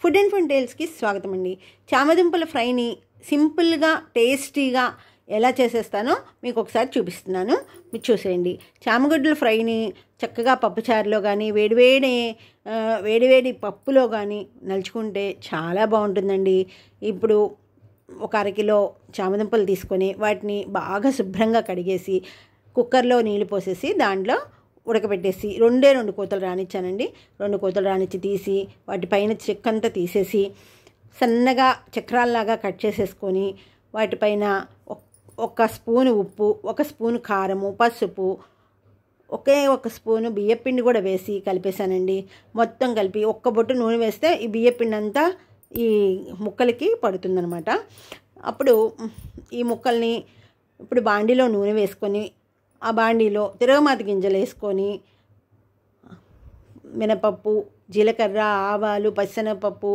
Food and fun టేల్స్కి స్వాగతం అండి. చామదుంపల ఫ్రైని సింపుల్గా టేస్టీగా ఎలా చేసేస్తానో మీకు ఒకసారి చూపిస్తున్నాను, మీరు చూసేయండి. చామగడ్డల ఫ్రైని చక్కగా పప్పుచారులో కానీ వేడివేడి పప్పులో కానీ నలుచుకుంటే చాలా బాగుంటుందండి. ఇప్పుడు ఒక అరకిలో చామదుంపలు తీసుకొని వాటిని బాగా శుభ్రంగా కడిగేసి కుక్కర్లో నీళ్ళు పోసేసి దాంట్లో ఉడకబెట్టేసి రెండు కోతలు రానిచ్చానండి. 2 కోతలు రానిచ్చి తీసి వాటిపైన చెక్కంతా తీసేసి సన్నగా చక్రాల్లాగా కట్ చేసేసుకొని వాటిపైన 1 స్పూను ఉప్పు, 1 స్పూను కారము, పసుపు, ఒక స్పూను బియ్యపిండి కూడా వేసి కలిపేశానండి. మొత్తం కలిపి 1 బొట్టు నూనె వేస్తే ఈ బియ్యపిండి అంతా ఈ ముక్కలకి పడుతుందనమాట. అప్పుడు ఈ ముక్కల్ని ఇప్పుడు బాండీలో నూనె వేసుకొని ఆ బాండీలో తిరగమాత గింజలు వేసుకొని మినపప్పు, జీలకర్ర, ఆవాలు, పచ్చెనగపప్పు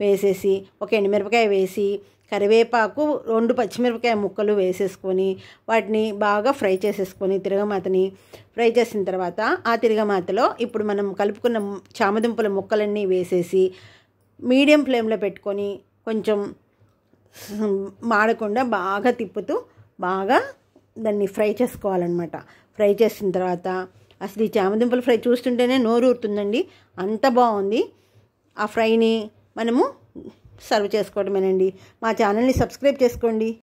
వేసేసి 1 ఎండుమిరపకాయ వేసి కరివేపాకు 2 పచ్చిమిరపకాయ ముక్కలు వేసేసుకొని వాటిని బాగా ఫ్రై చేసేసుకొని తిరగమాతని ఫ్రై చేసిన తర్వాత ఆ తిరగమాతలో ఇప్పుడు మనం కలుపుకున్న చామదుంపల ముక్కలన్నీ వేసేసి మీడియం ఫ్లేమ్లో పెట్టుకొని కొంచెం మాడకుండా బాగా తిప్పుతూ బాగా దాన్ని ఫ్రై చేసుకోవాలన్నమాట. ఫ్రై చేసిన తర్వాత అసలు ఈ చామదుంపల ఫ్రై చూస్తుంటేనే నోరు ఊరుతుందండి, అంత బాగుంది. ఆ ఫ్రైని మనము సర్వ్ చేసుకోవడమేనండి. మా ఛానల్ని సబ్స్క్రైబ్ చేసుకోండి.